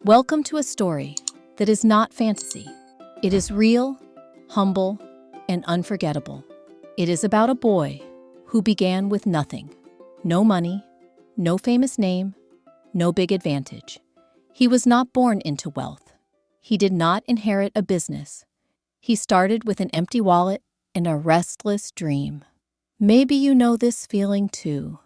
Welcome to a story that is not fantasy. It is real, humble, and unforgettable. It is about a boy who began with nothing. No money, no famous name, no big advantage. He was not born into wealth. He did not inherit a business. He started with an empty wallet and a restless dream. Maybe you know this feeling too.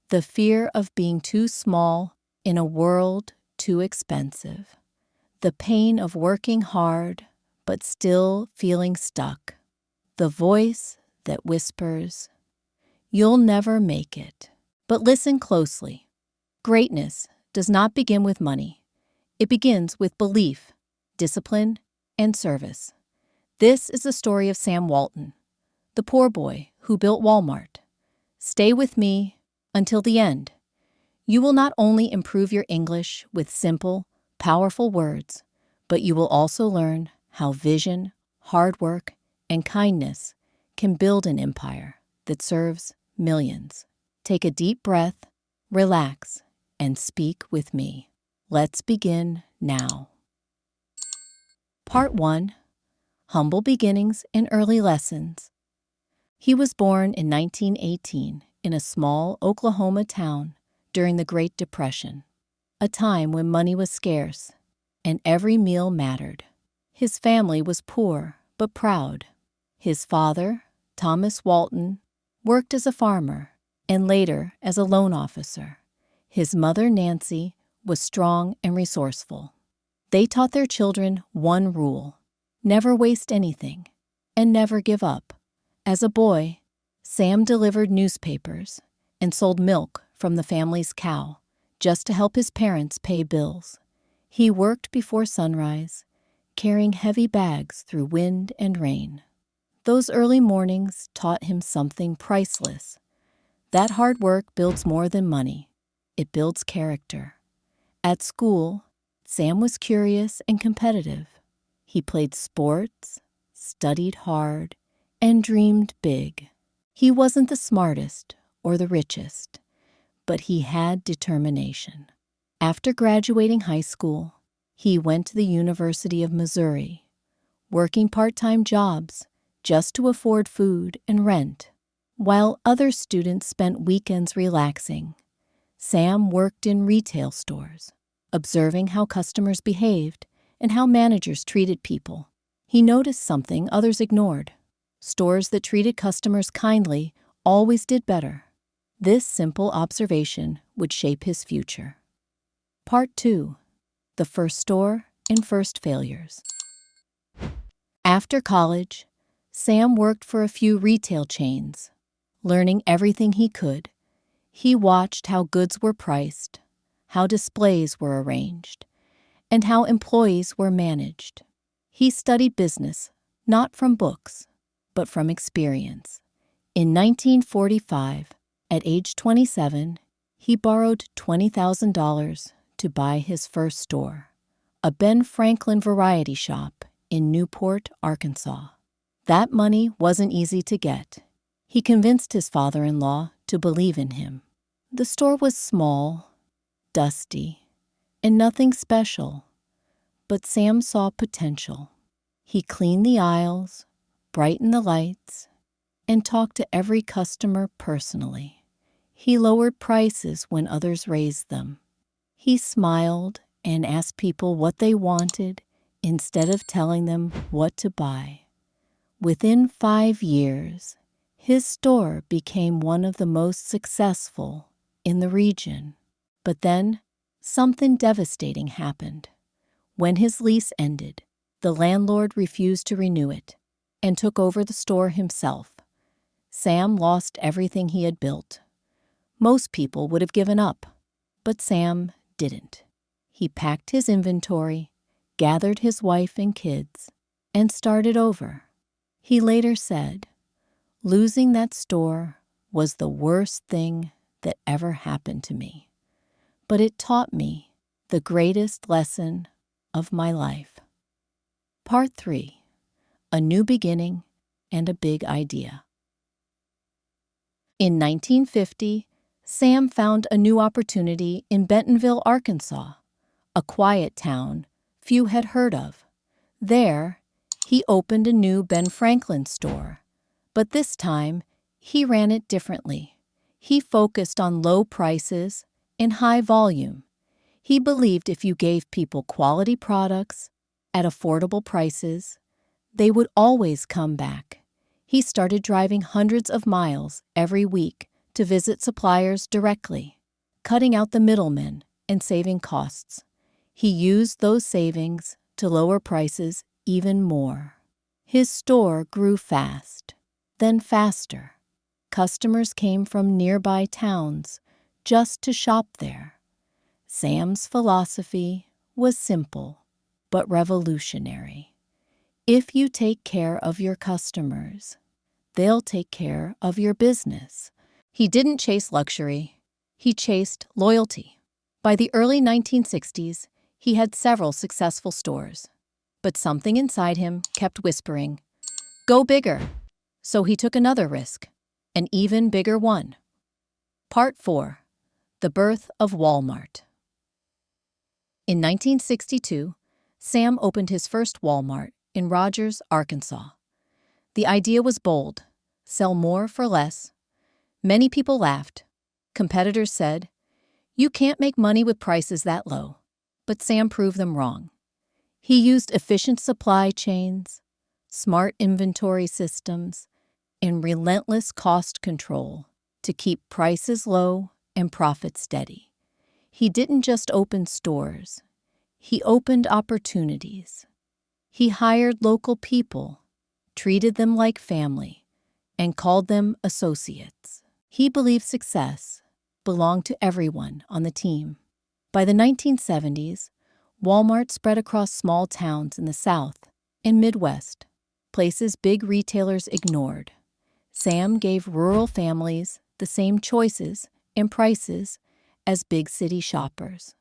The fear of being too small in a world too expensive. The pain of working hard but still feeling stuck. The voice that whispers, "You'll never make it." But listen closely. Greatness does not begin with money. It begins with belief, discipline, and service. This is the story of Sam Walton, the poor boy who built Wal-Mart. Stay with me until the end. You will not only improve your English with simple, powerful words, but you will also learn how vision, hard work, and kindness can build an empire that serves millions. Take a deep breath, relax, and speak with me. Let's begin now. Part 1. Humble Beginnings and Early Lessons. He was born in 1918 in a small Oklahoma town during the Great Depression, a time when money was scarce and every meal mattered. His family was poor but proud. His father, Thomas Walton, worked as a farmer and later as a loan officer. His mother, Nancy, was strong and resourceful. They taught their children one rule: never waste anything and never give up. As a boy, Sam delivered newspapers and sold milk from the family's cow just to help his parents pay bills. He worked before sunrise, carrying heavy bags through wind and rain. Those early mornings taught him something priceless. That hard work builds more than money. It builds character. At school, Sam was curious and competitive. He played sports, studied hard, and dreamed big. He wasn't the smartest or the richest, but he had determination. After graduating high school, he went to the University of Missouri, working part-time jobs just to afford food and rent. While other students spent weekends relaxing, Sam worked in retail stores, observing how customers behaved and how managers treated people. He noticed something others ignored. Stores that treated customers kindly always did better. This simple observation would shape his future. Part 2. The First Store and First Failures. After college, Sam worked for a few retail chains. Learning everything he could, he watched how goods were priced, how displays were arranged, and how employees were managed. He studied business, not from books, but from experience. In 1945, at age 27, he borrowed $20,000 to buy his first store, a Ben Franklin variety shop in Newport, Arkansas. That money wasn't easy to get. He convinced his father-in-law to believe in him. The store was small, dusty, and nothing special, but Sam saw potential. He cleaned the aisles, brightened the lights, and talked to every customer personally. He lowered prices when others raised them. He smiled and asked people what they wanted instead of telling them what to buy. Within 5 years, his store became one of the most successful in the region. But then, something devastating happened. When his lease ended, the landlord refused to renew it and took over the store himself. Sam lost everything he had built. Most people would have given up, but Sam didn't. He packed his inventory, gathered his wife and kids, and started over. He later said, "Losing that store was the worst thing that ever happened to me, but it taught me the greatest lesson of my life." Part 3. A New Beginning and a Big Idea. In 1950, Sam found a new opportunity in Bentonville, Arkansas, a quiet town few had heard of. There, he opened a new Ben Franklin store. But this time, he ran it differently. He focused on low prices and high volume. He believed if you gave people quality products at affordable prices, they would always come back. He started driving hundreds of miles every week to visit suppliers directly, cutting out the middlemen and saving costs. He used those savings to lower prices even more. His store grew fast, then faster. Customers came from nearby towns just to shop there. Sam's philosophy was simple but revolutionary. If you take care of your customers, they'll take care of your business. He didn't chase luxury. He chased loyalty. By the early 1960s, he had several successful stores. But something inside him kept whispering, "Go bigger." So he took another risk, an even bigger one. Part 4. The Birth of Wal-Mart. In 1962, Sam opened his first Wal-Mart in Rogers, Arkansas. The idea was bold: sell more for less. Many people laughed. Competitors said, "You can't make money with prices that low." But Sam proved them wrong. He used efficient supply chains, smart inventory systems, and relentless cost control to keep prices low and profits steady. He didn't just open stores. He opened opportunities. He hired local people, treated them like family, and called them associates. He believed success belonged to everyone on the team. By the 1970s, Walmart spread across small towns in the South and Midwest, places big retailers ignored. Sam gave rural families the same choices and prices as big city shoppers.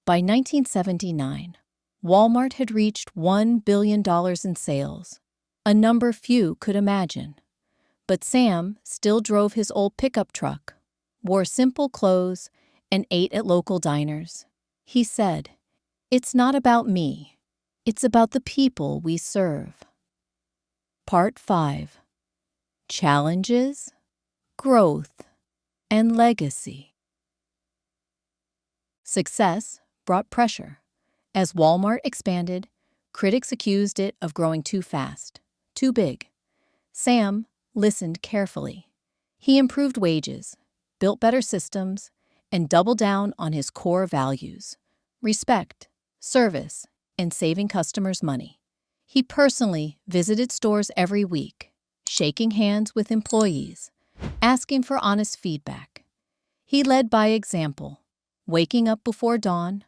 By 1979, Walmart had reached $1 billion in sales, a number few could imagine. But Sam still drove his old pickup truck, wore simple clothes, and ate at local diners. He said, "It's not about me. It's about the people we serve." Part 5. Challenges, Growth, and Legacy. Success brought pressure. As Walmart expanded, critics accused it of growing too fast, too big. Sam listened carefully. He improved wages, built better systems, and doubled down on his core values: respect, service, and saving customers money. He personally visited stores every week, shaking hands with employees, asking for honest feedback. He led by example, waking up before dawn,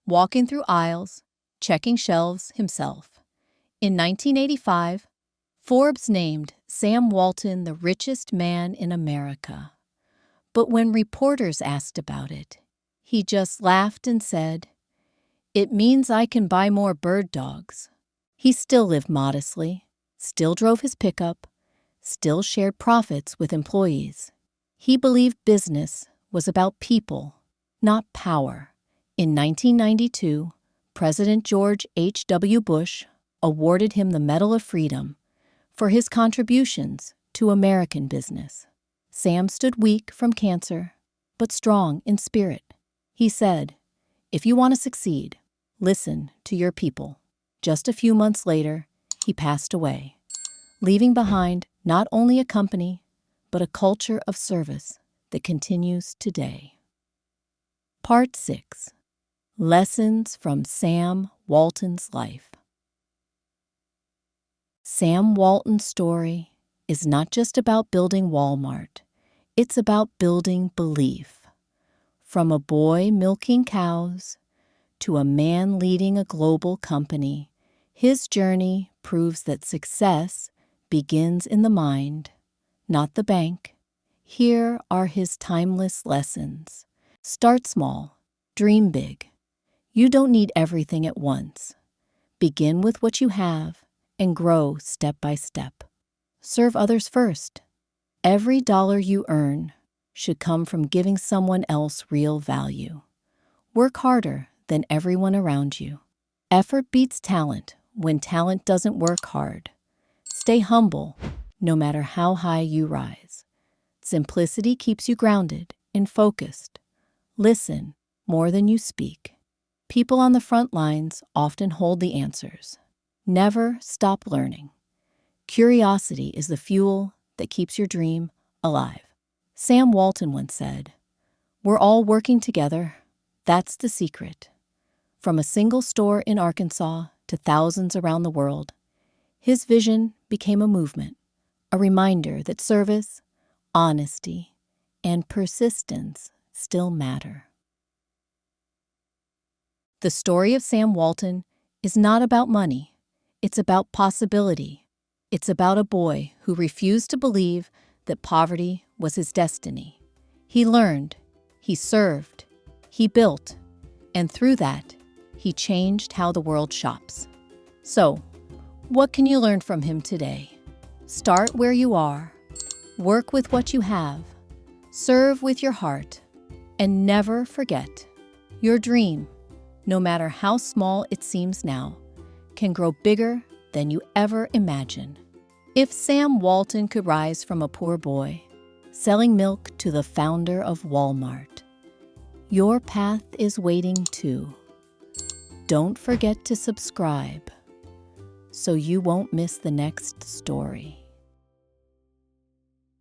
walking through aisles, checking shelves himself. In 1985, Forbes named Sam Walton the richest man in America. But when reporters asked about it, he just laughed and said, "It means I can buy more bird dogs." He still lived modestly, still drove his pickup, still shared profits with employees. He believed business was about people, not power. In 1992, President George H.W. Bush awarded him the Medal of Freedom for his contributions to American business. Sam stood weak from cancer, but strong in spirit. He said, "If you want to succeed, listen to your people." Just a few months later, he passed away, leaving behind not only a company, but a culture of service that continues today. Part 6. Lessons from Sam Walton's life. Sam Walton's story is not just about building Walmart. It's about building belief. From a boy milking cows to a man leading a global company, his journey proves that success begins in the mind, not the bank. Here are his timeless lessons. Start small, dream big. You don't need everything at once. Begin with what you have and grow step by step. Serve others first. Every dollar you earn should come from giving someone else real value. Work harder than everyone around you. Effort beats talent when talent doesn't work hard. Stay humble, no matter how high you rise. Simplicity keeps you grounded and focused. Listen more than you speak. People on the front lines often hold the answers. Never stop learning. Curiosity is the fuel that keeps your dream alive. Sam Walton once said, "We're all working together. That's the secret." From a single store in Arkansas to thousands around the world, his vision became a movement, a reminder that service, honesty, and persistence still matter. The story of Sam Walton is not about money. It's about possibility. It's about a boy who refused to believe that poverty was his destiny. He learned, he served, he built, and through that, he changed how the world shops. So, what can you learn from him today? Start where you are, work with what you have, serve with your heart, and never forget, your dream, no matter how small it seems now, can grow bigger than you ever imagined. If Sam Walton could rise from a poor boy, selling milk to the founder of Wal-Mart, your path is waiting too. Don't forget to subscribe so you won't miss the next story.